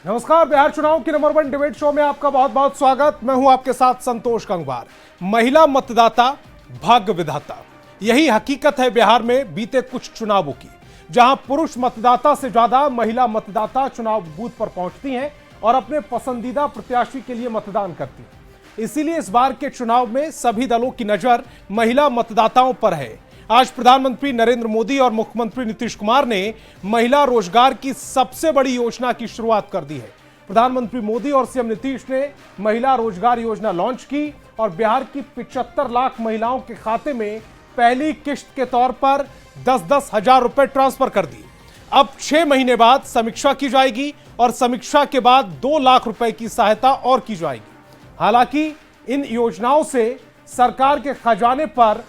नमस्कार। बिहार चुनाव की नंबर 1 डिबेट शो में आपका बहुत बहुत स्वागत। मैं हूं आपके साथ संतोष गंगवार। महिला मतदाता भाग्य विधाता, यही हकीकत है बिहार में बीते कुछ चुनावों की, जहां पुरुष मतदाता से ज्यादा महिला मतदाता चुनाव बूथ पर पहुंचती हैं और अपने पसंदीदा प्रत्याशी के लिए मतदान करती हैं। इसीलिए इस बार के चुनाव में सभी दलों की नजर महिला मतदाताओं पर है। आज प्रधानमंत्री नरेंद्र मोदी और मुख्यमंत्री नीतीश कुमार ने महिला रोजगार की सबसे बड़ी योजना की शुरुआत कर दी है। प्रधानमंत्री मोदी और सीएम नीतीश ने महिला रोजगार योजना लॉन्च की और बिहार की 75 लाख महिलाओं के खाते में पहली किश्त के तौर पर 10-10 हजार रुपए ट्रांसफर कर दी। अब 6 महीने बाद समीक्षा की जाएगी और समीक्षा के बाद 2 लाख रुपए की सहायता और की जाएगी। हालांकि इन योजनाओं से सरकार के खजाने पर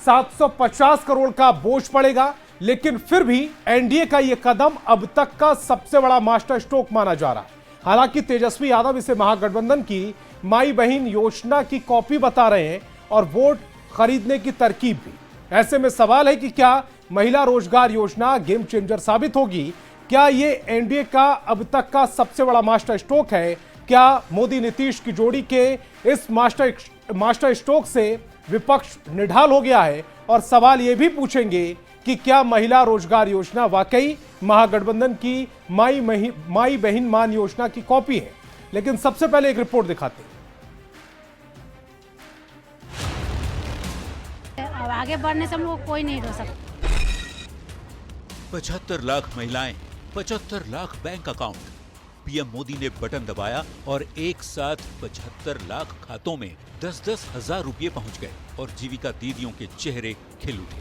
750 करोड़ का बोझ पड़ेगा, लेकिन फिर भी एनडीए का यह कदम अब तक का सबसे बड़ा मास्टर स्ट्रोक माना जा रहा है। हालांकि तेजस्वी यादव इसे महागठबंधन की माई बहन योजना की कॉपी बता रहे हैं और वोट खरीदने की तरकीब भी। ऐसे में सवाल है कि क्या महिला रोजगार योजना गेम चेंजर साबित होगी? क्या यह एनडीए का अब तक का सबसे बड़ा मास्टर स्ट्रोक है? क्या मोदी नीतीश की जोड़ी के इस मास्टर स्ट्रोक से विपक्ष निढाल हो गया है? और सवाल यह भी पूछेंगे कि क्या महिला रोजगार योजना वाकई महागठबंधन की माई बहन मान योजना की कॉपी है? लेकिन सबसे पहले एक रिपोर्ट दिखाते हैं। अब आगे बढ़ने से हम लोग कोई नहीं रोक सकता। 75 लाख महिलाएं, 75 lakh bank account. PM Modi ने बटन दबाया और एक साथ 75 लाख खातों में 10-10 हजार रुपये पहुंच गए और जीविका दीदियों के चेहरे खिल उठे।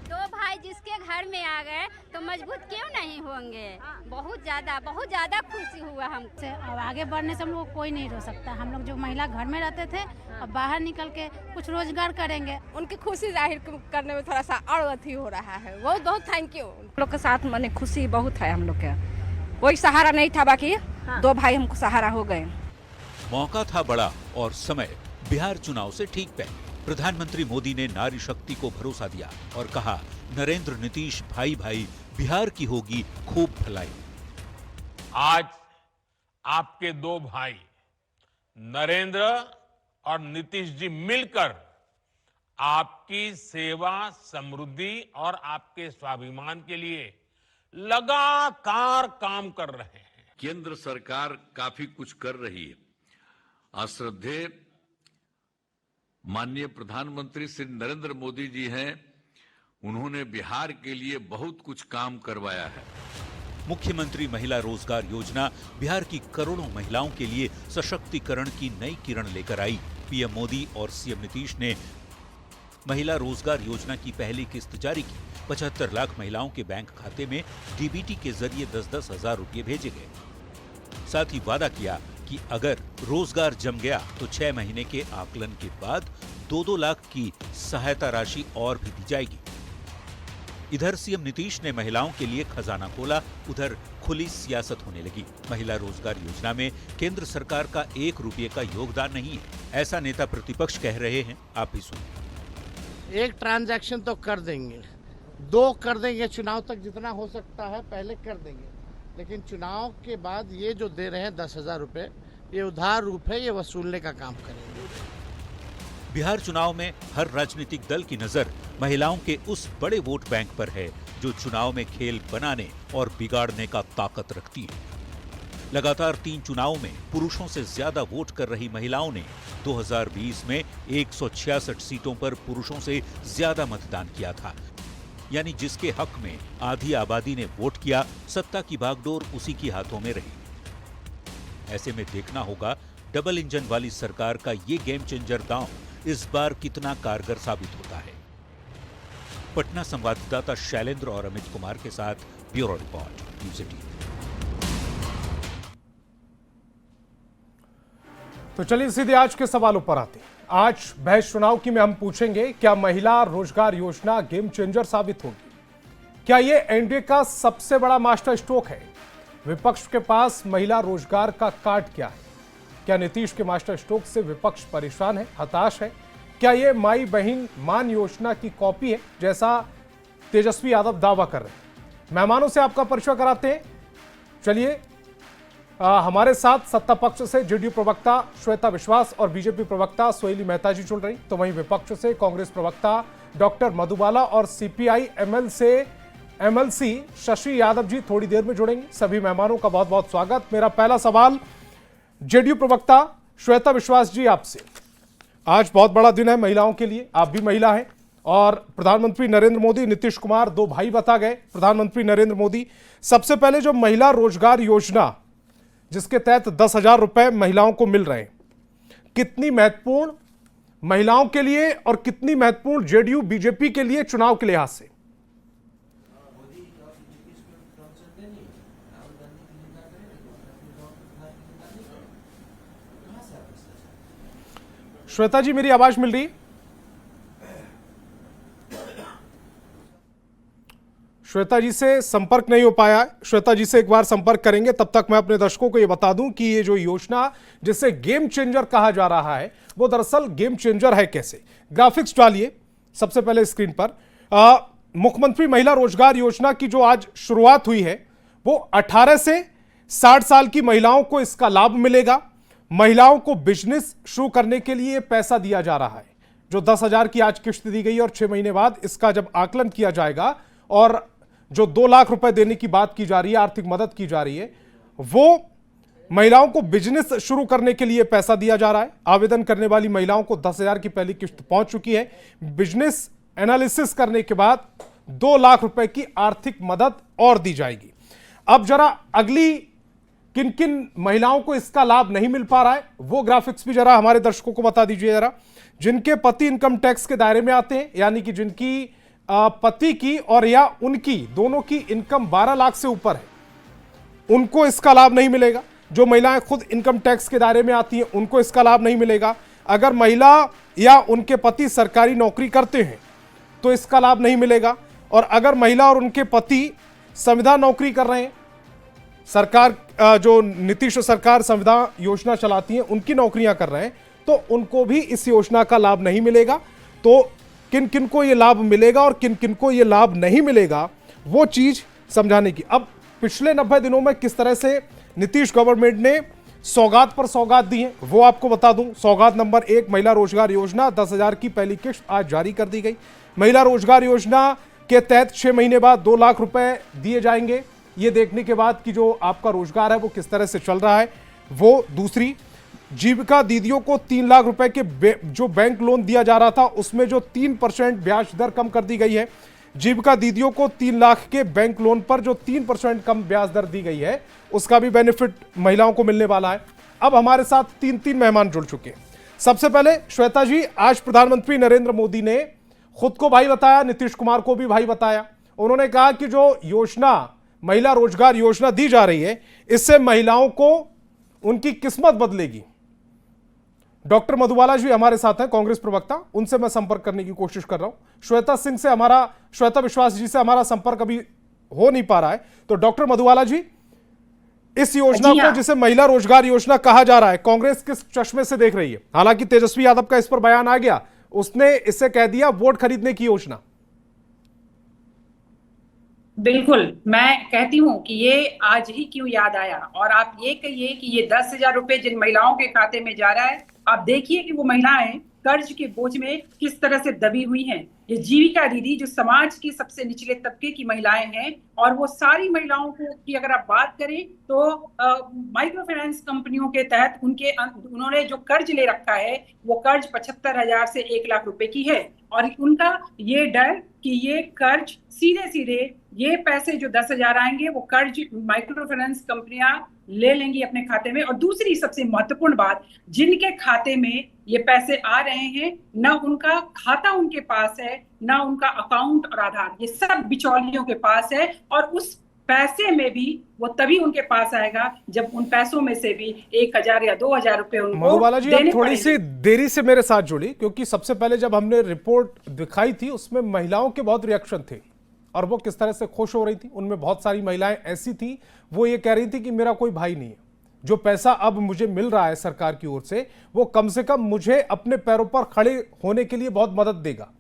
दो भाई जिसके घर में आ गए तो मजबूत क्यों नहीं होंगे? बहुत ज्यादा खुशी हुआ हमसे। अब आगे बढ़ने से हम लोग कोई नहीं रोक सकता। हम लोग जो महिला घर में रहते थे अब बाहर निकल के कुछ रोजगार करेंगे। उनकी खुशी जाहिर करने में थोड़ा सा और अथी हो रहा है। बहुत बहुत थैंक यू। हम लोग के साथ माने खुशी बहुत है। हम लोग के कोई सहारा नहीं था, बाकी दो भाई हमको सहारा हो गए। मौका था बड़ा और समय बिहार चुनाव से ठीक पहले। प्रधानमंत्री मोदी ने नारी शक्ति को भरोसा दिया और कहा, नरेंद्र नीतीश भाई भाई, बिहार की होगी खूब भलाई। आज आपके दो भाई नरेंद्र और नीतीश जी मिलकर आपकी सेवा, समृद्धि और आपके स्वाभिमान के लिए लगातार काम कर रहे हैं। केंद्र सरकार काफी कुछ कर रही है। आश्रद्धेय माननीय प्रधानमंत्री श्री नरेंद्र मोदी जी हैं, उन्होंने बिहार के लिए बहुत कुछ काम करवाया है। मुख्यमंत्री महिला रोजगार योजना बिहार की करोड़ों महिलाओं के लिए सशक्तिकरण की नई किरण लेकर आई। पीएम मोदी और सीएम नीतीश ने महिला रोजगार योजना की पहली किस्त जारी की। 75 लाख महिलाओं के बैंक खाते में डीबीटी के जरिए 10-10 हजार रुपये भेजे गए। साथ ही वादा किया कि अगर रोजगार जम गया तो 6 महीने के आकलन के बाद 2-2 लाख की सहायता राशि और भी दी जाएगी। इधर सीएम नीतीश ने महिलाओं के लिए खजाना खोला, उधर खुली सियासत होने लगी। महिला रोजगार योजना में केंद्र सरकार का 1 रुपये का योगदान नहीं है, ऐसा नेता प्रतिपक्ष कह रहे हैं। आप भी सुनिए। एक ट्रांजैक्शन तो कर देंगे, 2 कर देंगे, चुनाव तक जितना हो सकता है पहले कर देंगे, लेकिन चुनाव के बाद ये जो दे रहे हैं 10,000 रुपये, ये उधार रूप है, ये वसूलने का काम करेंगे। बिहार चुनाव में हर राजनीतिक दल की नजर महिलाओं के उस बड़े वोट बैंक पर है जो चुनाव में खेल बनाने और बिगाड़ने का ताकत रखती है। लगातार 3 चुनावों में पुरुषों से ज्यादा वोट कर रही महिलाओं ने 2020 में 166 सीटों पर पुरुषों से ज्यादा मतदान किया था। यानी जिसके हक में आधी आबादी ने वोट किया, सत्ता की बागडोर उसी के हाथों में रही। ऐसे में देखना होगा डबल इंजन वाली सरकार का ये गेम चेंजर दांव इस बार कितना कारगर साबित होता है। पटना संवाददाता शैलेंद्र और अमित कुमार के साथ ब्यूरो रिपोर्ट, न्यूज़ 18। तो चलिए सीधे आज के सवालों पर आते हैं। आज बहस चुनाव की में हम पूछेंगे, क्या महिला रोजगार योजना गेम चेंजर साबित होगी? क्या यह एनडीए का सबसे बड़ा मास्टर स्ट्रोक है? विपक्ष के पास महिला रोजगार का कार्ड क्या है? क्या नीतीश के मास्टर स्ट्रोक से विपक्ष परेशान है, हताश है? क्या यह माई बहन मान योजना की कॉपी है, जैसा तेजस्वी यादव दावा कर रहे हैं? मेहमानों से आपका परिचय कराते हैं। चलिए हमारे साथ सत्ता पक्ष से जेडीयू प्रवक्ता श्वेता विश्वास और बीजेपी प्रवक्ता सोहेली मेहता जी जुड़ रही, तो वहीं विपक्ष से कांग्रेस प्रवक्ता डॉक्टर मधुबाला और सीपीआई एमएल से एमएलसी शशि यादव जी थोड़ी देर में जुड़ेंगे। सभी मेहमानों का बहुत बहुत स्वागत। मेरा पहला सवाल जेडीयू प्रवक्ता श्वेता विश्वास जी आपसे। आज बहुत बड़ा दिन है महिलाओं के लिए, आप भी महिला हैं और प्रधानमंत्री नरेंद्र मोदी, नीतीश कुमार दो भाई बता गए। प्रधानमंत्री नरेंद्र मोदी सबसे पहले जो महिला रोजगार योजना जिसके तहत 10,000 रुपए महिलाओं को मिल रहे हैं, कितनी महत्वपूर्ण महिलाओं के लिए और कितनी महत्वपूर्ण जेडीयू बीजेपी के लिए चुनाव के लिहाज से? श्वेता जी मेरी आवाज मिल रही है? श्वेता जी से संपर्क नहीं हो पाया है। श्वेता जी से एक बार संपर्क करेंगे। तब तक मैं अपने दर्शकों को यह बता दूं कि ये जो योजना जिसे गेम चेंजर कहा जा रहा है वो दरअसल गेम चेंजर है कैसे। ग्राफिक्स डालिए सबसे पहले स्क्रीन पर। मुख्यमंत्री महिला रोजगार योजना की जो आज शुरुआत हुई है वो 18 से 60 साल की महिलाओं को इसका लाभ मिलेगा। महिलाओं को बिजनेस शुरू करने के लिए पैसा दिया जा रहा है। जो 10,000 की आज किश्त दी गई और 6 महीने बाद इसका जब आकलन किया जाएगा और जो 2 लाख रुपए देने की बात की जा रही है, आर्थिक मदद की जा रही है, वो महिलाओं को बिजनेस शुरू करने के लिए पैसा दिया जा रहा है। आवेदन करने वाली महिलाओं को 10,000 की पहली किश्त पहुंच चुकी है। बिजनेस एनालिसिस करने के बाद 2 लाख रुपए की आर्थिक मदद और दी जाएगी। अब जरा अगली किन किन महिलाओं को इसका लाभ नहीं मिल पा रहा है वो ग्राफिक्स भी जरा हमारे दर्शकों को बता दीजिए जरा। जिनके पति इनकम टैक्स के दायरे में आते हैं, यानी कि जिनकी पति की और या उनकी दोनों की इनकम 12 लाख से ऊपर है, उनको इसका लाभ नहीं मिलेगा। जो महिलाएं खुद इनकम टैक्स के दायरे में आती हैं उनको इसका लाभ नहीं मिलेगा। अगर महिला या उनके पति सरकारी नौकरी करते हैं तो इसका लाभ नहीं मिलेगा। और अगर महिला और उनके पति संविदा नौकरी कर रहे हैं, सरकार जो नीतीश सरकार संविदा योजना चलाती है उनकी नौकरियां कर रहे हैं, तो उनको भी इस योजना का लाभ नहीं मिलेगा। तो किन किन को ये लाभ मिलेगा और किन किन को ये लाभ नहीं मिलेगा वो चीज समझाने की। अब पिछले 90 दिनों में किस तरह से नीतीश गवर्नमेंट ने सौगात पर सौगात दी है वो आपको बता दूं। सौगात नंबर 1 महिला रोजगार योजना, 10,000 की पहली किश्त आज जारी कर दी गई। महिला रोजगार योजना के तहत 6 महीने बाद 2 लाख रुपए दिए जाएंगे, ये देखने के बाद कि जो आपका रोजगार है वो किस तरह से चल रहा है। वो दूसरी, जीविका दीदियों को 3 लाख रुपए के जो बैंक लोन दिया जा रहा था उसमें जो 3% ब्याज दर कम कर दी गई है। जीविका दीदियों को 3 लाख के बैंक लोन पर जो 3% कम ब्याज दर दी गई है उसका भी बेनिफिट महिलाओं को मिलने वाला है। अब हमारे साथ 3 मेहमान जुड़ चुके हैं। सबसे पहले श्वेता जी, आज प्रधानमंत्री नरेंद्र मोदी ने खुद को भाई बताया, नीतीश कुमार को भी भाई बताया। उन्होंने कहा कि जो योजना महिला रोजगार योजना दी जा रही है इससे महिलाओं को उनकी किस्मत बदलेगी। डॉक्टर मधुबाला जी हमारे साथ हैं, कांग्रेस प्रवक्ता, उनसे मैं संपर्क करने की कोशिश कर रहा हूं। श्वेता विश्वास जी से हमारा संपर्क अभी हो नहीं पा रहा है। तो डॉक्टर मधुबाला जी, इस योजना को जिसे महिला रोजगार योजना कहा जा रहा है, कांग्रेस किस चश्मे से देख रही है? हालांकि तेजस्वी यादव का इस पर बयान आ गया, उसने इससे कह दिया वोट खरीदने की योजना। बिल्कुल, मैं कहती हूँ कि ये आज ही क्यों याद आया। और आप ये कहिए कि ये 10,000 रुपए जिन महिलाओं के खाते में जा रहा है, आप देखिए कि वो महिलाएं कर्ज के बोझ में किस तरह से दबी हुई हैं। ये जीविका दीदी जो समाज के सबसे निचले तबके की महिलाएं हैं, और वो सारी महिलाओं को की अगर आप बात करें तो माइक्रो फाइनेंस कंपनियों के तहत उन्होंने जो कर्ज ले रखा है वो कर्ज 75,000 से 1 लाख रुपए की है। और उनका ये डर कि ये कर्ज सीधे ये पैसे जो 10,000 आएंगे वो कर्ज माइक्रो फाइनेंस कंपनियां ले लेंगी अपने खाते में। और दूसरी सबसे महत्वपूर्ण बात, जिनके खाते में ये पैसे आ रहे हैं, ना उनका खाता उनके पास है, ना उनका अकाउंट और आधार, ये सब बिचौलियों के पास है। और उस पैसे में भी वो तभी उनके पास आएगा जब उन पैसों में से भी 1,000 या 2,000 रुपए उनको मधुबाला जी, आप थोड़ी सी देरी से मेरे साथ जुड़ी, क्योंकि सबसे पहले जब हमने रिपोर्ट दिखाई थी उसमें महिलाओं के बहुत रिएक्शन थे और वो किस तरह से खुश हो रही थी। उनमें बहुत सारी महिलाएं ऐसी थी वो ये कह रही थी कि मेरा कोई भाई नहीं है, जो पैसा अब मुझे मिल रहा है सरकार की ओर से वो कम से कम मुझे अपने पैरों पर खड़े होने के लिए बहुत मदद देगा।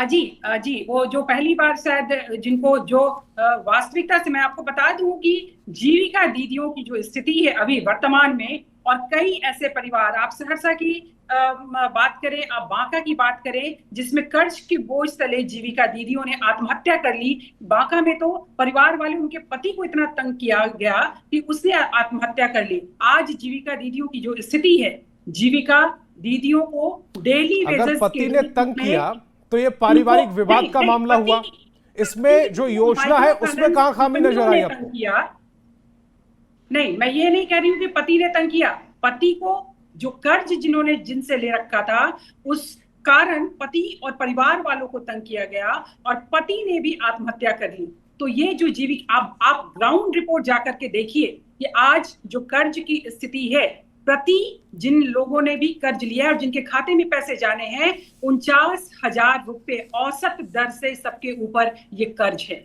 जी वो जो पहली बार शायद जिनको जो वास्तविकता से मैं आपको बता दूं कि जीविका दीदियों की जो स्थिति है अभी वर्तमान में, और कई ऐसे परिवार, आप सहरसा की बात करें, आप बांका की बात करें, जिसमें कर्ज के बोझ तले जीविका दीदियों ने आत्महत्या कर ली। बांका में तो परिवार वाले उनके पति को इतना तंग किया गया कि उसने आत्महत्या कर ली। आज जीविका दीदियों की जो स्थिति है, जीविका दीदियों को डेली अगर पति ने तंग किया तो ये पारिवारिक विवाद का मामला हुआ। इसमें जो योजना है उसमें कहां खामी नजर आई आपको? नहीं, मैं ये नहीं कह रही हूँ कि पति ने तंग किया। पति को जो कर्ज जिन्होंने जिनसे ले रखा था, उस कारण पति और परिवार वालों को तंग किया गया और पति ने भी आत्महत्या कर ली। तो ये जो जीविका, आप ग्राउंड रिपोर्ट जाकर के देखिए कि आज जो कर्ज की स्थिति है, प्रति जिन लोगों ने भी कर्ज लिया है और जिनके खाते में पैसे जाने हैं, 49,000 रुपए औसत दर से सबके ऊपर ये कर्ज है।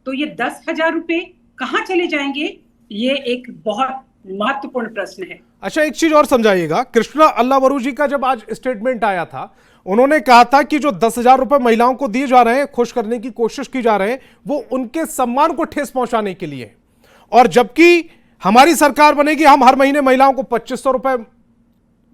तो ये 10,000 रुपए कहां चले जाएंगे, ये एक बहुत महत्वपूर्ण प्रश्न है। अच्छा, एक चीज और समझाइएगा। कृष्णा अल्लावरू जी का जब आज स्टेटमेंट आया था, उन्होंने कहा था कि जो 10,000 रुपए महिलाओं को दिए जा रहे हैं, खुश करने की कोशिश की जा रहे हैं, वो उनके सम्मान को ठेस पहुंचाने के लिए, और जबकि हमारी सरकार बनेगी, हम हर महीने महिलाओं को 2500 रुपए।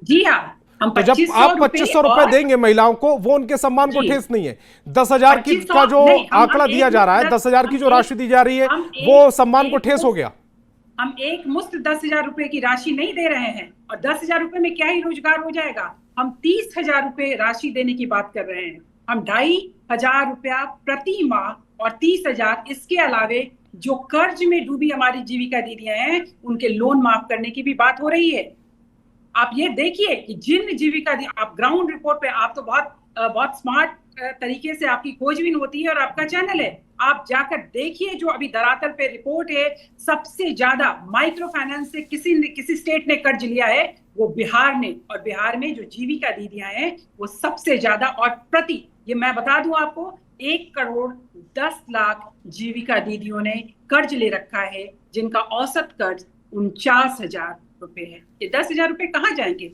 जी हाँ, हम तो जब आप 2500 रुपए देंगे महिलाओं को, वो उनके सम्मान को ठेस नहीं है। 10,000 की का जो आंकड़ा दिया जा रहा है, 10,000 की जो राशि दी जा रही है, वो सम्मान को ठेस हो गया। हम एक मुश्त 10,000 रुपए की राशि नहीं दे रहे हैं, और 10,000 रुपए में क्या ही रोजगार हो जाएगा। हम 30,000 रुपए राशि देने की बात कर रहे हैं। हम 2,500 रुपया प्रति माह और 30,000 इसके अलावे जो कर्ज में डूबी हमारी जीविका दीदियां हैं, उनके लोन माफ करने की भी बात हो रही है। आप ये देखिए कि जिन जीविका, आप ग्राउंड रिपोर्ट पे, आप तो बहुत स्मार्ट तरीके से आपकी खोजबीन होती है और आपका चैनल है, आप जाकर देखिए जो अभी धरातल पे रिपोर्ट है। सबसे ज्यादा माइक्रो फाइनेंस से किसी स्टेट ने कर्ज लिया है, वो बिहार ने, और बिहार में जो जीविका दीदियां हैं वो सबसे ज्यादा, और प्रति, ये मैं बता दूं आपको, 1,10,00,000 जीविका दीदियों ने कर्ज ले रखा है, जिनका औसत कर्ज 49,000 रुपए है। ये 10,000 रुपए कहां जाएंगे?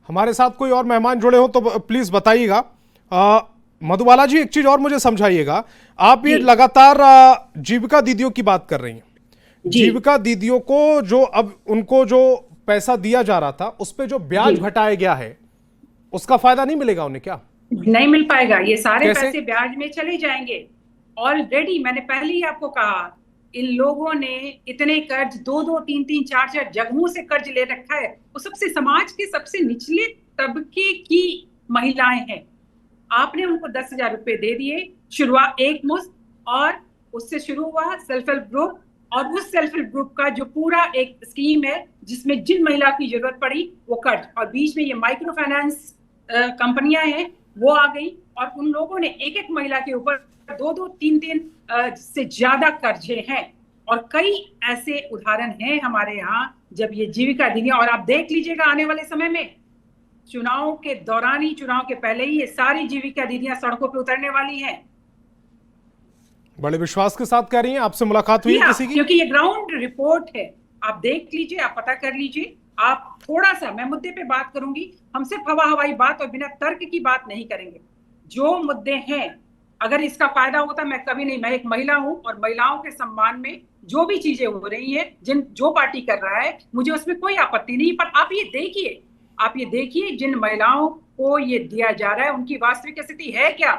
हमारे साथ कोई और मेहमान जुड़े हो तो प्लीज बताइएगा। मधुबाला जी, एक चीज और मुझे समझाइएगा। आप ये लगातार जीविका दीदियों की बात कर रही हैं। जीविका दीदियों को जो अब उनको जो पैसा दिया जा रहा था, उस पे जो ब्याज घटाया गया है, उसका फायदा नहीं मिलेगा उन्हें क्या? नहीं मिल पाएगा। ये सारे पैसे ब्याज में चले जाएंगे। ऑलरेडी मैंने पहले ही आपको कहा, इन लोगों ने इतने कर्ज 2-2, 3-3, 4-4 जगहों से कर्ज ले रखा है। वो सबसे समाज के सबसे निचले तबके की महिलाएं हैं। आपने उनको 10,000 रुपए दे दिए, शुरुआत एक मुश्त, और उससे शुरू हुआ सेल्फ हेल्प ग्रुप, और उस सेल्फ हेल्प ग्रुप का जो पूरा एक स्कीम है, जिसमें जिन महिला की जरूरत पड़ी वो कर्ज, और बीच में ये माइक्रो फाइनेंस कंपनियां हैं वो आ गई, और उन लोगों ने एक एक महिला के ऊपर 2-2, 3-3 से ज्यादा कर्जे हैं। और कई ऐसे उदाहरण हैं हमारे यहाँ, जब ये जीविका दीदियां, और आप देख लीजिएगा आने वाले समय में, चुनाव के दौरान ही, चुनाव के पहले ही, ये सारी जीविका दीदियां सड़कों पे उतरने वाली हैं। बड़े विश्वास के साथ कह रही हैं। आपसे मुलाकात हुई किसी की? क्योंकि ये ग्राउंड रिपोर्ट है, आप देख लीजिए, आप पता कर लीजिए। आप थोड़ा सा, मैं मुद्दे पे बात करूंगी, हम सिर्फ हवा हवाई बात और बिना तर्क की बात नहीं करेंगे। जो मुद्दे हैं, अगर इसका फायदा होता, मैं कभी नहीं, मैं एक महिला हूं, और महिलाओं के सम्मान में जो भी चीजें हो रही है, जो पार्टी कर रहा है, मुझे उसमें कोई आपत्ति नहीं। पर आप ये देखिए जिन महिलाओं को ये दिया जा रहा है, उनकी वास्तविक स्थिति है क्या?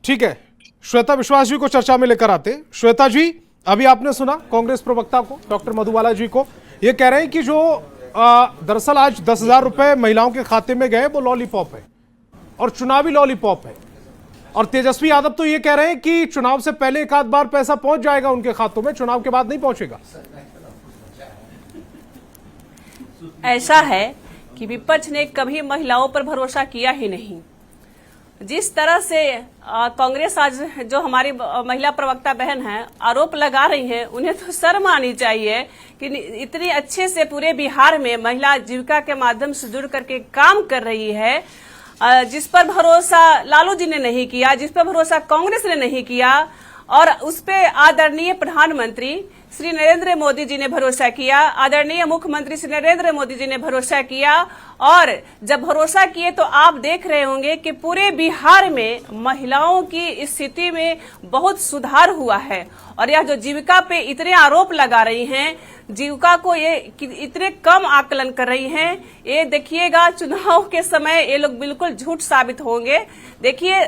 ठीक है, श्वेता विश्वास जी को चर्चा में लेकर आते। श्वेता जी, अभी आपने सुना कांग्रेस प्रवक्ता को, डॉक्टर मधुबाला जी को, ये कह रहे हैं कि जो दरअसल आज 10,000 रुपए महिलाओं के खाते में गए, वो लॉलीपॉप है और चुनावी लॉलीपॉप है। और तेजस्वी यादव तो ये कह रहे हैं कि चुनाव से पहले एक आध बार पैसा पहुंच जाएगा उनके खातों में, चुनाव के बाद नहीं पहुंचेगा। ऐसा है कि विपक्ष ने कभी महिलाओं पर भरोसा किया ही नहीं। जिस तरह से कांग्रेस आज जो हमारी महिला प्रवक्ता बहन हैं आरोप लगा रही हैं, उन्हें तो शर्म आनी चाहिए कि इतने अच्छे से पूरे बिहार में महिला जीविका के माध्यम से जुड़ करके काम कर रही है, जिस पर भरोसा लालू जी ने नहीं किया, जिस पर भरोसा कांग्रेस ने नहीं किया, और उस पे आदरणीय प्रधानमंत्री श्री नरेंद्र मोदी जी ने भरोसा किया, आदरणीय मुख्यमंत्री श्री नरेंद्र मोदी जी ने भरोसा किया। और जब भरोसा किए तो आप देख रहे होंगे कि पूरे बिहार में महिलाओं की स्थिति में बहुत सुधार हुआ है। और यह जो जीविका पे इतने आरोप लगा रही हैं, जीविका को ये इतने कम आकलन कर रही हैं, ये देखिएगा चुनाव के समय ये लोग बिल्कुल झूठ साबित होंगे। देखिए,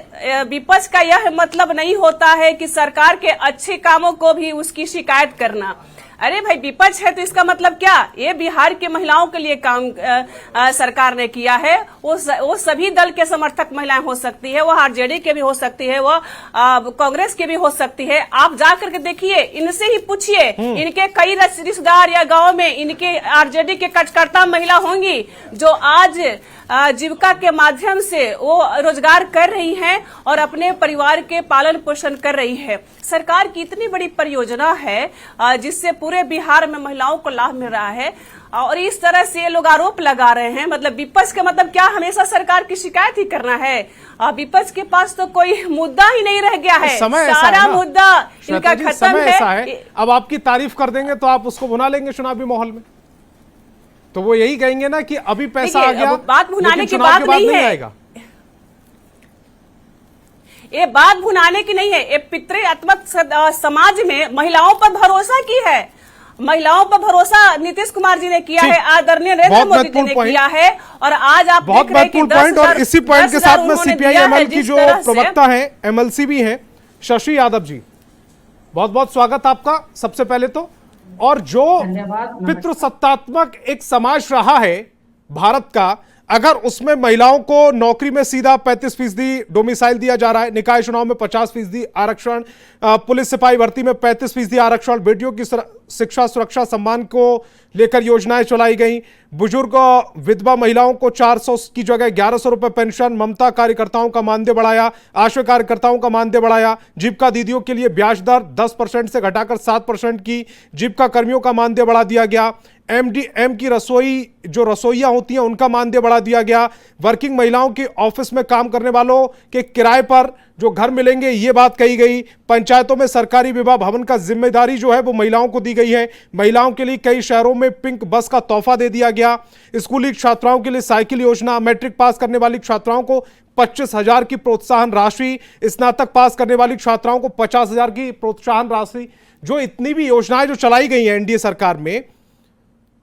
विपक्ष का यह मतलब नहीं होता है कि सरकार के अच्छे कामों को भी उसकी शिकायत करना। अरे भाई, विपक्ष है तो इसका मतलब क्या? ये बिहार के महिलाओं के लिए काम सरकार ने किया है। वो सभी दल के समर्थक महिलाएं हो सकती है, वो आरजेडी के भी हो सकती है, वो कांग्रेस के भी हो सकती है। आप जाकर के देखिए, इनसे ही पूछिए, इनके कई रिश्तेदार या गांव में इनके आरजेडी के कार्यकर्ता महिला होंगी जो आज जीविका के माध्यम से वो रोजगार कर रही हैं और अपने परिवार के पालन पोषण कर रही है। सरकार की इतनी बड़ी परियोजना है जिससे पूरे बिहार में महिलाओं को लाभ मिल रहा है, और इस तरह से लोग आरोप लगा रहे हैं। मतलब विपक्ष का मतलब क्या हमेशा सरकार की शिकायत ही करना है? विपक्ष के पास तो कोई मुद्दा ही नहीं रह गया है, सारा मुद्दा इनका खत्म है। अब आपकी तारीफ कर देंगे तो आप उसको भुना लेंगे चुनावी माहौल में, तो वो यही कहेंगे ना कि अभी पैसा आ गया, बात भुनाने की बात नहीं है, आएगा। ये बात भुनाने की नहीं है, ये पितृत्मक समाज में महिलाओं पर भरोसा की है। महिलाओं पर भरोसा नीतीश कुमार जी ने किया है, आदरणीय नरेंद्र मोदी जी ने किया है। और आज आप बहुत महत्वपूर्ण पॉइंट, और इसी पॉइंट के साथ में सीपीआई-एमएल की जो प्रवक्ता है, एमएलसी भी है, शशि यादव जी, बहुत बहुत स्वागत आपका सबसे पहले तो। और जो पितृसत्तात्मक एक समाज रहा है भारत का, अगर उसमें महिलाओं को नौकरी में सीधा 35% डोमिसाइल दिया जा रहा है, निकाय चुनाव में 50% आरक्षण, पुलिस सिपाही भर्ती में 35% आरक्षण, बेटियों की शिक्षा सुरक्षा सम्मान को लेकर योजनाएं चलाई गई, बुजुर्ग विधवा महिलाओं को 400 की जगह 1100 रुपए पेंशन, ममता कार्यकर्ताओं का मानदेय बढ़ाया, आशा कार्यकर्ताओं का मानदेय बढ़ाया, जीविका दीदियों के लिए ब्याज दर 10% से घटाकर 7% की, जीविका कर्मियों का मानदेय बढ़ा दिया गया, एमडीएम की रसोइया होती हैं उनका मानदेय बढ़ा दिया गया, वर्किंग महिलाओं के ऑफिस में काम करने वालों के किराए पर जो घर मिलेंगे ये बात कही गई, पंचायतों में सरकारी विवाह भवन का जिम्मेदारी जो है वो महिलाओं को दी गई है, महिलाओं के लिए कई शहरों में पिंक बस का तोहफा दे दिया गया, स्कूली छात्राओं के लिए साइकिल योजना, मैट्रिक पास करने वाली छात्राओं को 25,000 की प्रोत्साहन राशि, स्नातक पास करने वाली छात्राओं को 50,000 की प्रोत्साहन राशि। जो इतनी भी योजनाएं जो चलाई गई हैं एनडीए सरकार में,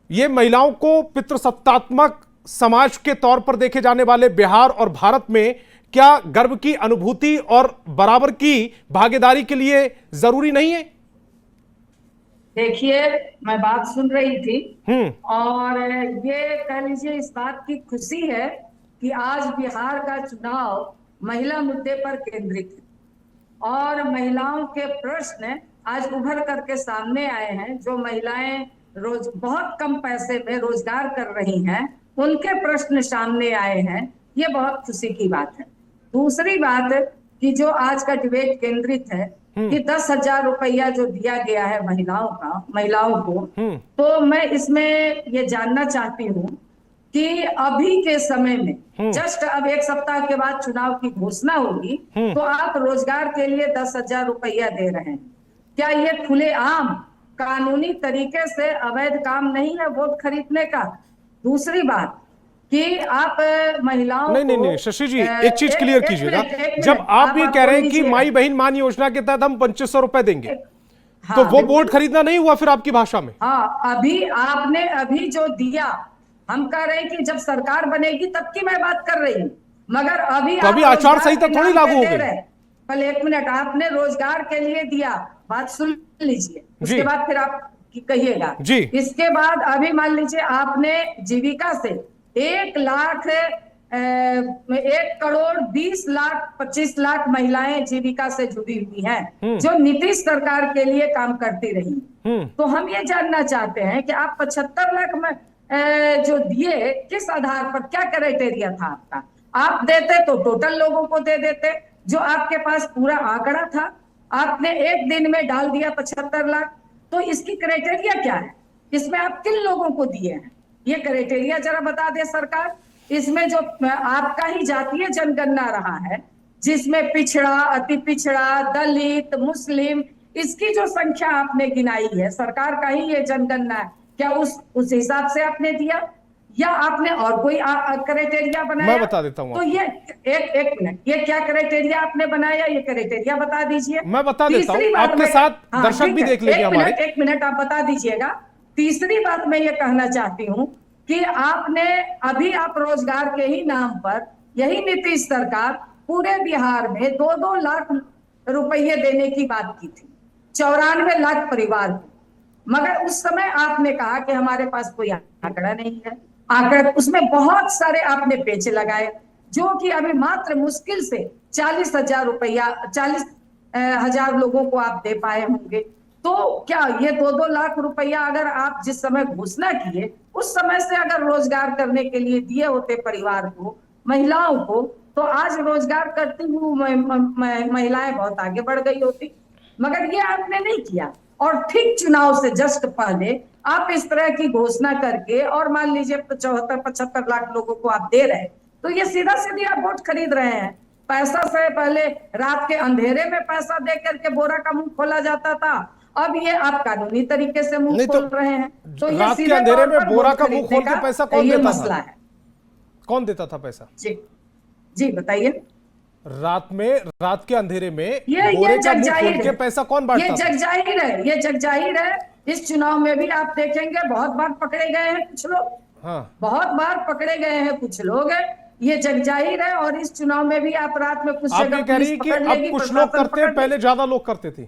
ये महिलाओं को पितृसत्तात्मक समाज के तौर पर देखे जाने वाले बिहार और भारत में क्या गर्व की अनुभूति और बराबर की भागीदारी के लिए जरूरी नहीं है? देखिए, मैं बात सुन रही थी और ये कह लीजिए इस बात की खुशी है कि आज बिहार का चुनाव महिला मुद्दे पर केंद्रित है और महिलाओं के प्रश्न आज उभर करके सामने आए हैं। जो महिलाएं बहुत कम पैसे में रोजगार कर रही हैं, उनके प्रश्न सामने आए हैं, ये बहुत खुशी की बात है। दूसरी बात कि जो आज का डिबेट केंद्रित है कि 10,000 रुपया जो दिया गया है महिलाओं को, तो मैं इसमें ये जानना चाहती हूँ कि अभी के समय में जस्ट अब 1 सप्ताह के बाद चुनाव की घोषणा होगी, तो आप रोजगार के लिए 10,000 रुपया दे रहे हैं। क्या ये खुलेआम कानूनी तरीके से अवैध काम नहीं है वोट खरीदने का? दूसरी बात कि आप महिलाओं नहीं शशि जी, एक चीज क्लियर कीजिएगा, जब आप ये कह रहे हैं कि माई बहन मान योजना के तहत हम 2500 रुपए देंगे, तो वो वोट खरीदना नहीं हुआ फिर आपकी भाषा में? हाँ, अभी जो दिया, हम कह रहे हैं कि जब सरकार बनेगी तब की मैं बात कर रही हूँ, मगर अभी आचार संहिता थोड़ी लागू हो गई। पहले 1 मिनट, आपने रोजगार के लिए दिया, बात सुन लीजिए, उसके बाद फिर आप कहिएगा जी। इसके बाद अभी मान लीजिए आपने जीविका से 1 करोड़ 20 लाख 25 लाख महिलाएं जीविका से जुड़ी हुई हैं जो नीतीश सरकार के लिए काम करती रही। तो हम ये जानना चाहते हैं कि आप 75 लाख में जो दिए, किस आधार पर, क्या क्राइटेरिया था आपका? आप देते तो टोटल लोगों को दे देते, जो आपके पास पूरा आंकड़ा था आपने एक दिन में डाल दिया 75 लाख। तो इसकी क्राइटेरिया क्या है? इसमें आप किन लोगों को दिए हैं, ये क्राइटेरिया जरा बता दे सरकार। इसमें जो आपका ही जातीय जनगणना रहा है, जिसमें पिछड़ा, अति पिछड़ा, दलित, मुस्लिम इसकी जो संख्या आपने गिनाई है, सरकार का ही ये जनगणना है, क्या उस हिसाब से आपने दिया या आपने और कोई क्राइटेरिया बनाया? मैं बता देता हूँ तो ये एक मिनट, ये क्या क्राइटेरिया आपने बनाया, ये क्राइटेरिया बता दीजिए। मैं बता देता हूँ, आपके साथ दर्शक भी देख लेंगे हमारे। एक मिनट आप बता दीजिएगा। तीसरी बात मैं ये कहना चाहती हूँ कि आपने अभी आप रोजगार के ही नाम पर, यही नीतीश सरकार पूरे बिहार में 2-2 लाख रुपये देने की बात की थी 94 लाख परिवार को, मगर उस समय आपने कहा कि हमारे पास कोई आंकड़ा नहीं है। आंकड़ा उसमें बहुत सारे आपने पेच लगाए, जो कि अभी मात्र मुश्किल से 40,000 रुपया 40,000 लोगों को आप दे पाए होंगे। तो क्या ये 2-2 लाख रुपया अगर आप जिस समय घोषणा किए उस समय से अगर रोजगार करने के लिए दिए होते परिवार को, महिलाओं को, तो आज रोजगार करती हुई महिलाएं बहुत आगे बढ़ गई होती, मगर ये आपने नहीं किया। और ठीक चुनाव से जस्ट पहले आप इस तरह की घोषणा करके और मान लीजिए 74-75 लाख लोगों को आप दे रहे, तो ये सीधा सीधी आप वोट खरीद रहे हैं। पैसा से पहले रात के अंधेरे में पैसा दे करके बोरा का मुंह खोला जाता था, अब ये आप कानूनी तरीके से मुंह खोल रहे हैं। तो ये रात के सीधे अंधेरे तौर में पर बोरा वोट का मुंह खोल के पैसा कौन ये देता मसला था? है। कौन देता था पैसा? जी बताइए। रात के अंधेरे में ये बोरे का जग मुंह जाहिर खोल के है, पैसा कौन बांटता ये था? जग जाहिर है, ये जग जाहिर है। इस चुनाव में भी आप देखेंगे बहुत बार पकड़े गए हैं कुछ लोग, हाँ, बहुत बार पकड़े गए हैं कुछ लोग, ये जग जाहिर है। और इस चुनाव में भी आप रात में कुछ आप जगह ये कह रही है कि अब कुछ लोग करते हैं, पहले ज्यादा लोग करते थे।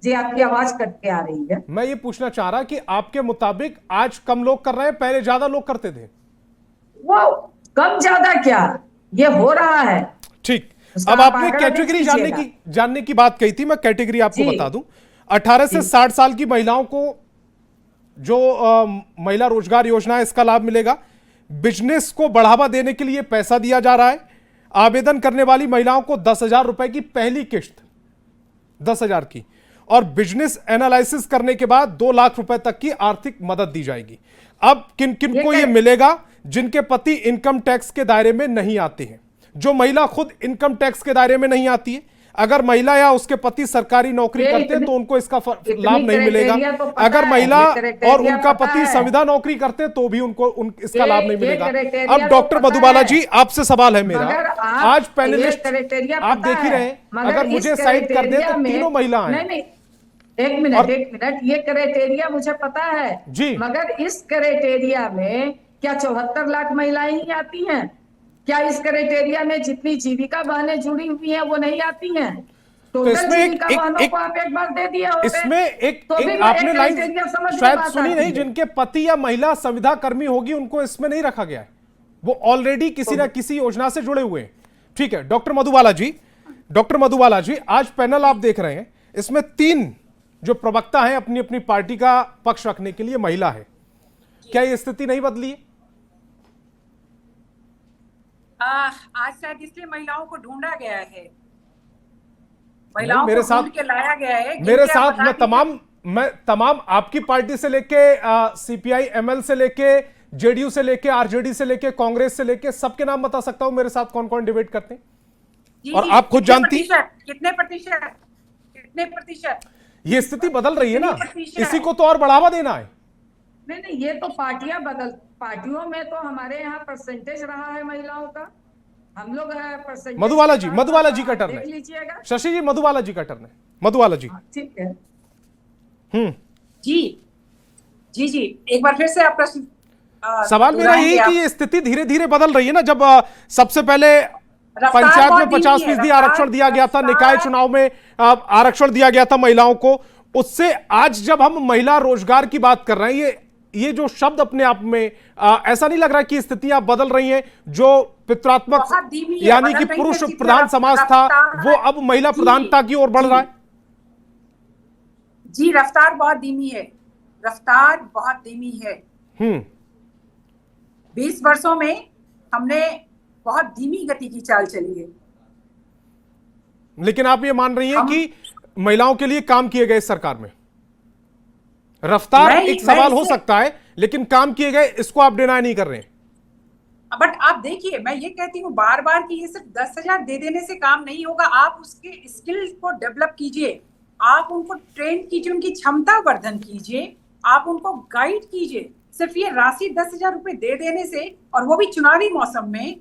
जी आपकी आवाज कट के आ रही है। मैं ये पूछना चाह रहा कि आपके मुताबिक आज कम लोग कर रहे हैं, पहले ज्यादा लोग करते थे? वो कम ज्यादा क्या, ये हो रहा है। ठीक, उसका अब आप आपने आंकड़ा कैटेगरी देख जानने की बात कही थी, मैं कैटेगरी आपको जी। बता दूं। 18 से 60 साल की महिलाओं को जो महिला रोजगार योजना है, इसका लाभ मिलेगा। बिजनेस को बढ़ावा देने के लिए पैसा दिया जा रहा है। आवेदन करने वाली महिलाओं को 10,000 रुपए की पहली किश्त, 10,000 की, और बिजनेस एनालिसिस करने के बाद 2 लाख रुपए तक की आर्थिक मदद दी जाएगी। अब किन किन को यह मिलेगा? जिनके पति इनकम टैक्स के दायरे में नहीं आते हैं, जो महिला खुद इनकम टैक्स के दायरे में नहीं आती है। अगर महिला या उसके पति सरकारी नौकरी करते हैं तो उनको इसका लाभ नहीं मिलेगा। अगर महिला और उनका पति संविदा नौकरी करते तो भी उनको इसका लाभ नहीं मिलेगा। अब डॉक्टर मधुबाला जी, आपसे सवाल है मेरा, आज पैनलिस्ट आप देख ही रहे हैं, अगर मुझे साइड कर दे तो तीनों महिला हैं। एक मिनट, ये क्राइटेरिया मुझे पता है जी, मगर इस क्राइटेरिया में क्या 74 लाख महिलाएं ही आती हैं? क्या इस क्राइटेरिया में जितनी जीविका बहनें जुड़ी हुई हैं वो नहीं आती हैं? तो इसमें एक बार दे दिया होते, इसमें एक आपने लाइन शायद सुनी नहीं, जिनके पति या महिला संविदा कर्मी होगी उनको इसमें नहीं रखा गया है, वो ऑलरेडी किसी ना किसी योजना से जुड़े हुए हैं। ठीक है डॉक्टर मधुबाला जी, आज पैनल आप देख रहे हैं, इसमें 3 जो प्रवक्ता हैं अपनी अपनी पार्टी का पक्ष रखने के लिए महिला है। क्या ये स्थिति नहीं बदली है? आज शायद इसलिए महिलाओं को ढूंढा गया है, महिलाओं मेरे को साथ ढूंढ के लाया गया है। मेरे साथ मैं तमाम आपकी पार्टी से लेके सीपीआई एमएल से लेके जेडीयू से लेके आरजेडी से लेके कांग्रेस से लेके सबके नाम बता सकता हूं मेरे साथ कौन कौन डिबेट करते हैं। और आप खुद जानती, कितने प्रतिशत ये स्थिति बदल रही है ना, इसी को तो और बढ़ावा देना है। नहीं, ये तो पार्टियों में तो हमारे यहाँ परसेंटेज रहा है महिलाओं का, हम लोग परसेंटेज। मधुबाला जी का टर्न है, शशि जी मधुबाला जी का टर्न है। मधुबाला जी, ठीक है। जी एक बार फिर से आप प्रश्न सवाल मेरा यही कि ये स्थिति धीरे धीरे बदल रही है ना। जब सबसे पहले पंचायत में 50% आरक्षण दिया गया था, निकाय चुनाव में आरक्षण दिया गया था महिलाओं को, उससे आज जब हम महिला रोजगार की बात कर रहे हैं, ये जो शब्द अपने आप में ऐसा नहीं लग रहा कि स्थितियां बदल रही हैं? जो पितृत्मक यानी कि पुरुष प्रधान समाज था वो अब महिला प्रधानता की ओर बढ़ रहा है। जी रफ्तार बहुत धीमी है। 20 वर्षों में हमने बहुत धीमी गति की चाल चली है। लेकिन आप ये मान रही हैं कि महिलाओं के लिए काम किए गए सरकार में? रफ्तार एक सवाल हो सकता है, लेकिन काम किए गए इसको आप डिनाई नहीं कर रहे हैं। बट आप देखिए, मैं ये कहती हूँ बार बार कि ये सिर्फ 10,000 दे देने से काम नहीं होगा। आप उसके स्किल्स को डेवलप कीजिए, आप उनको ट्रेन कीजिए, उनकी क्षमता वर्धन कीजिए, आप उनको गाइड कीजिए। सिर्फ ये राशि 10,000 रुपए दे देने से, और वो भी चुनावी मौसम में,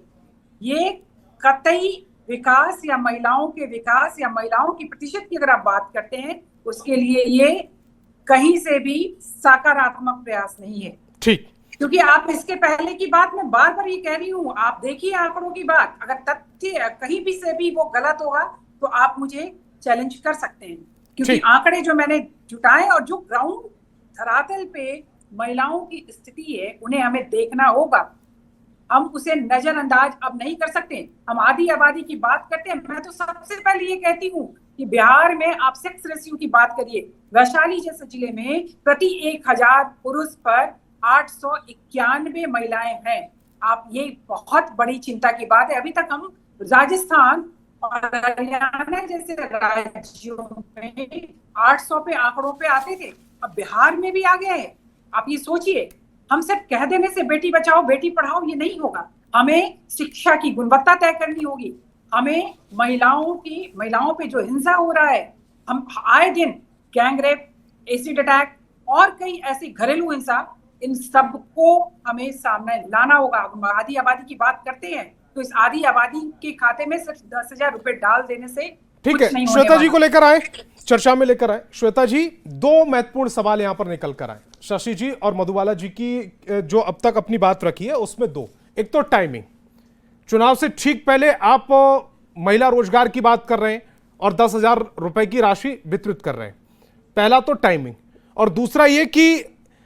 ये कतई विकास या महिलाओं के विकास या महिलाओं की प्रतिशत की अगर आप बात करते हैं, उसके लिए ये कहीं से भी सकारात्मक प्रयास नहीं है। ठीक, क्योंकि आप इसके पहले की बात मैं बार बार ये कह रही हूँ, आप देखिए आंकड़ों की बात, अगर तथ्य कहीं भी से भी वो गलत होगा तो आप मुझे चैलेंज कर सकते हैं, क्योंकि आंकड़े जो मैंने जुटाए और जो ग्राउंड धरातल पे महिलाओं की स्थिति है उन्हें हमें देखना होगा। हम उसे नजरअंदाज अब नहीं कर सकते। हम आधी आबादी की बात करते हैं, मैं तो सबसे पहले ये कहती हूँ कि बिहार में आप सेक्स रेशियो की बात करिए, वैशाली जैसे जिले में प्रति 1,000 पुरुष पर 891 महिलाएं हैं। आप, ये बहुत बड़ी चिंता की बात है। अभी तक हम राजस्थान और हरियाणा जैसे राज्यों में 800 पे आंकड़ों पे आते थे, अब बिहार में भी आ गए हैं। आप ये सोचिए, हम सिर्फ कह देने से बेटी बचाओ बेटी पढ़ाओ ये नहीं होगा। हमें शिक्षा की गुणवत्ता तय करनी होगी। हमें महिलाओं पे जो हिंसा हो रहा है, हम आए दिन गैंग रेप, एसिड अटैक और कई ऐसी घरेलू हिंसा, इन सबको हमें सामने लाना होगा। आधी आबादी की बात करते हैं तो इस आधी आबादी के खाते में सिर्फ 10,000 रुपए डाल देने से ठीक है। श्वेता जी को लेकर आए, चर्चा में लेकर आए। श्वेता जी, दो महत्वपूर्ण सवाल यहां पर निकल कर आए, शशि जी और मधुबाला जी की जो अब तक अपनी बात रखी है उसमें दो। एक तो टाइमिंग, चुनाव से ठीक पहले आप महिला रोजगार की बात कर रहे हैं और 10,000 रुपए की राशि वितरित कर रहे हैं। पहला तो टाइमिंग, और दूसरा ये कि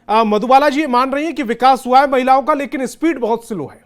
मधुबाला जी मान रही है कि विकास हुआ है महिलाओं का, लेकिन स्पीड बहुत स्लो है।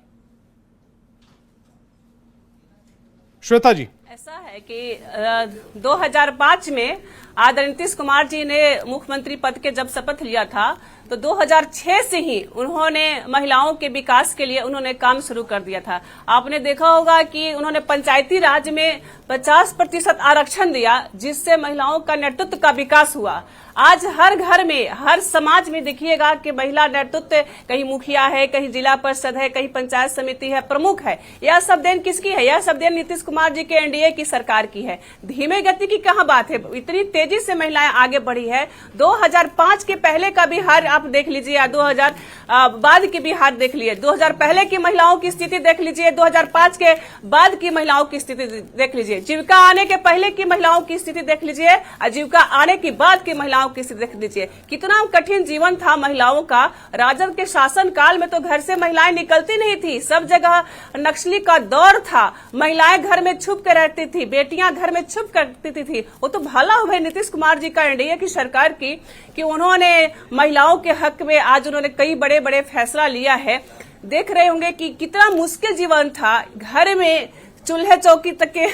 श्वेता जी, ऐसा है कि 2005 में आदरणीय नीतीश कुमार जी ने मुख्यमंत्री पद के जब शपथ लिया था तो 2006 से ही उन्होंने महिलाओं के विकास के लिए उन्होंने काम शुरू कर दिया था। आपने देखा होगा कि उन्होंने पंचायती राज में 50% आरक्षण दिया, जिससे महिलाओं का नेतृत्व का विकास हुआ। आज हर घर में, हर समाज में देखिएगा कि महिला नेतृत्व, कहीं मुखिया है, कहीं जिला परिषद है, कहीं पंचायत समिति है, प्रमुख है। यह सब देन किसकी है? यह सब देन नीतीश कुमार जी के एनडीए की सरकार की है। धीमे गति की कहाँ बात है, इतनी तेजी से महिलाएं आगे बढ़ी है। 2005 के पहले का बिहार आप देख लीजिए, 2000 बाद की बिहार देख लीजिए, 2000 पहले की महिलाओं की स्थिति देख लीजिए, 2005 के बाद की महिलाओं की स्थिति देख लीजिए, जीविका आने के पहले की महिलाओं की स्थिति देख लीजिए, आजीविका आने के बाद की महिलाओं की स्थिति देख लीजिए। कितना कठिन जीवन था महिलाओं का। राजद के शासन काल में तो घर से महिलाएं निकलती नहीं थी, सब जगह नक्सली का दौर था, महिलाएं घर में छुप कर रहती थी, बेटियां घर में छुप करती थी। वो तो भला हुआ नीतीश कुमार जी का, एनडीए की सरकार की, कि उन्होंने महिलाओं के हक में आज उन्होंने कई बड़े बड़े फैसला लिया है। देख रहे होंगे कि कितना मुश्किल जीवन था, घर में चूल्हे चौकी तक के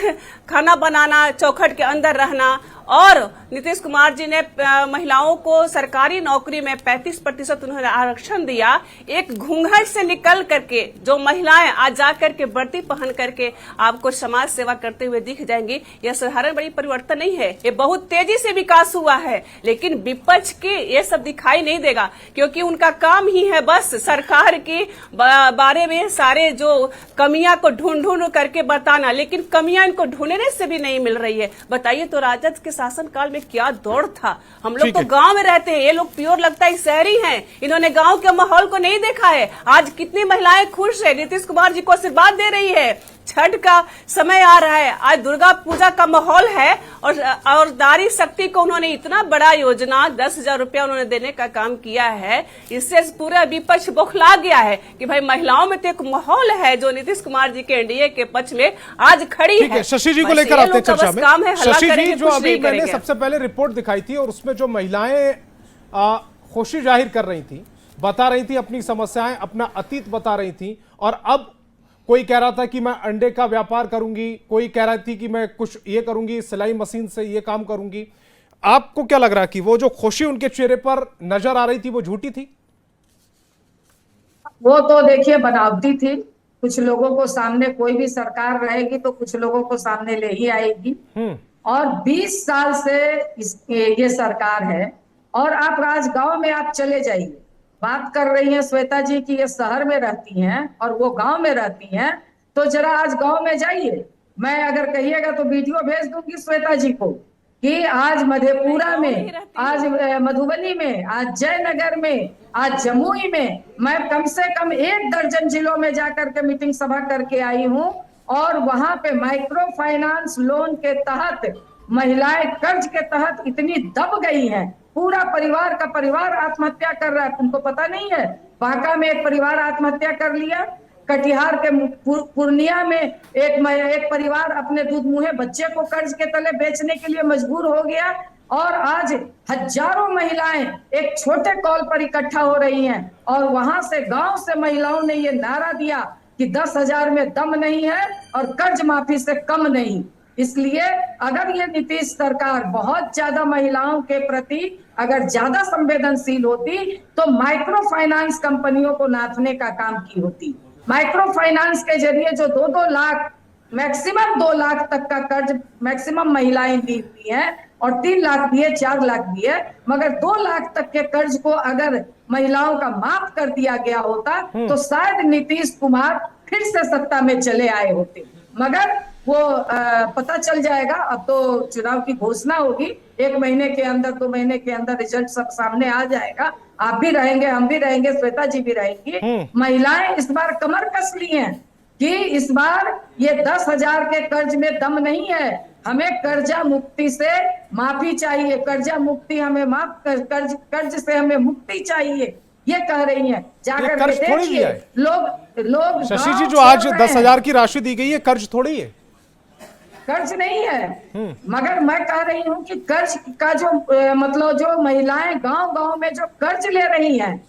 खाना बनाना, चौखट के अंदर रहना। और नीतीश कुमार जी ने महिलाओं को सरकारी नौकरी में 35% उन्होंने आरक्षण दिया। एक घूंघट से निकल करके जो महिलाएं आज जाकर के वर्दी पहन करके आपको समाज सेवा करते हुए दिख जाएंगी, यह साधारण बड़ी परिवर्तन नहीं है, ये बहुत तेजी से विकास हुआ है। लेकिन विपक्ष के ये सब दिखाई नहीं देगा, क्योंकि उनका काम ही है बस सरकार के बारे में सारे जो कमियां को ढूंढ करके बताना, लेकिन कमियां इनको ढूंढने से भी नहीं मिल रही है। बताइए तो राजद के शासन काल में क्या दौर था। हम लोग तो गांव में रहते हैं, ये लोग प्योर लगता है शहरी हैं, इन्होंने गांव के माहौल को नहीं देखा है। आज कितनी महिलाएं खुश है, नीतीश कुमार जी को आशीर्वाद दे रही है। छठ का समय आ रहा है, आज दुर्गा पूजा का माहौल है, और नारी शक्ति को उन्होंने इतना बड़ा योजना 10,000 रुपया उन्होंने देने का काम किया है। इससे पूरा विपक्ष बौखला गया है कि भाई महिलाओं में तो एक माहौल है जो नीतीश कुमार जी के एनडीए के पक्ष में आज खड़ी है। शशि जी को लेकर आते हैं चर्चा में। शशि जी, जो अभी मैंने सबसे पहले रिपोर्ट दिखाई थी और उसमें जो महिलाएं खुशी जाहिर कर रही थी, बता रही थी अपनी समस्याएं, अपना अतीत बता रही थी, और अब कोई कह रहा था कि मैं अंडे का व्यापार करूंगी, कोई कह रही थी कि मैं कुछ ये करूंगी, सिलाई मशीन से ये काम करूंगी। आपको क्या लग रहा है कि वो जो खुशी उनके चेहरे पर नजर आ रही थी वो झूठी थी? वो तो देखिए बनावटी थी। कुछ लोगों को सामने, कोई भी सरकार रहेगी तो कुछ लोगों को सामने ले ही आएगी। और 20 साल से ये सरकार है, और आप आज गांव में आप चले जाइए, बात कर रही हैं श्वेता जी कि ये शहर में रहती हैं और वो गांव में रहती हैं, तो जरा आज गांव में जाइए। मैं अगर कहिएगा तो वीडियो भेज दूंगी श्वेता जी को कि आज मधेपुरा में, आज मधुबनी में, आज जयनगर में, आज जमुई में मैं कम से कम 1 दर्जन जिलों में जाकर के मीटिंग सभा करके आई हूं और वहां पे माइक्रो फाइनेंस लोन के तहत महिलाएं कर्ज के तहत इतनी दब गई हैं, पूरा परिवार का परिवार आत्महत्या कर रहा है। तुमको पता नहीं है, बांका में एक परिवार आत्महत्या कर लिया, कटिहार के पूर्णिया में एक परिवार अपने दूध मुहे बच्चे को कर्ज के तले बेचने के लिए मजबूर हो गया और आज हजारों महिलाएं एक छोटे कॉल पर इकट्ठा हो रही हैं और वहां से गांव से महिलाओं ने ये नारा दिया कि 10,000 में दम नहीं है और कर्ज माफी से कम नहीं। इसलिए अगर ये नीतीश सरकार बहुत ज्यादा महिलाओं के प्रति अगर ज्यादा संवेदनशील होती तो माइक्रो फाइनेंस कंपनियों को नाथने का काम की होती। माइक्रो फाइनेंस के जरिए जो 2-2 लाख मैक्सिमम 2 लाख तक का कर्ज मैक्सिमम महिलाएं दी हुई हैं और 3 लाख दिए, 4 लाख दिए, मगर 2 लाख तक के कर्ज को अगर महिलाओं का माफ कर दिया गया होता तो शायद नीतीश कुमार फिर से सत्ता में चले आए होते। मगर वो पता चल जाएगा, अब तो चुनाव की घोषणा होगी, 1 महीने के अंदर 2 महीने के अंदर रिजल्ट सब सामने आ जाएगा। आप भी रहेंगे, हम भी रहेंगे, श्वेता जी भी रहेंगी। महिलाएं इस बार कमर कस ली हैं कि इस बार ये 10,000 के कर्ज में दम नहीं है, हमें कर्जा मुक्ति से माफी चाहिए, कर्जा मुक्ति हमें माफ कर्ज से हमें मुक्ति चाहिए, ये कह रही हैं। जाकर के देखिए लोग शशि जी, जो आज 10,000 की राशि दी गई है कर्ज थोड़ी है, कर्ज नहीं है, मगर मैं कह रही हूँ कि कर्ज का जो मतलब जो महिलाएं गांव-गांव में जो कर्ज ले रही हैं,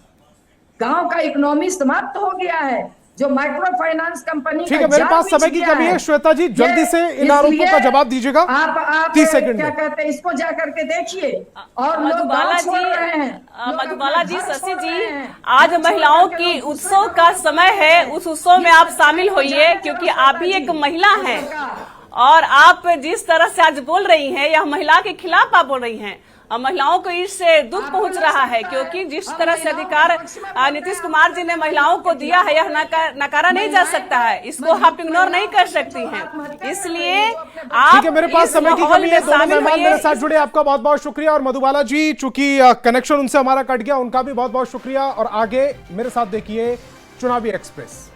गांव का इकोनॉमी समाप्त हो गया है। जो माइक्रो फाइनेंस कंपनी, ठीक है, मेरे पास समय की कमी है श्वेता जी, जल्दी से इन आरोपों का जवाब दीजिएगा। आप 30 सेकंड क्या कहते हैं, इसको जाकर के देखिए। और मधुबाला जी, शशि जी, आज महिलाओं की उत्सव का समय है, उस उत्सव में आप शामिल होइए क्योंकि आप भी एक महिला हैं और आप जिस तरह से आज बोल रही हैं यह महिला के खिलाफ आप बोल रही हैं। महिलाओं को इससे दुख पहुंच रहा है क्योंकि जिस तरह से अधिकार नीतीश कुमार जी ने महिलाओं को दिया है यह नकारा नहीं जा सकता है, इसको आप इग्नोर नहीं कर सकती हैं। इसलिए आप, ठीक है, मेरे पास समय की कमी है। दोनों मेहमान मेरे साथ जुड़े, आपका बहुत बहुत शुक्रिया। और मधुबाला जी, चूंकि कनेक्शन उनसे हमारा कट गया, उनका भी बहुत बहुत शुक्रिया। और आगे मेरे साथ देखिए चुनावी एक्सप्रेस।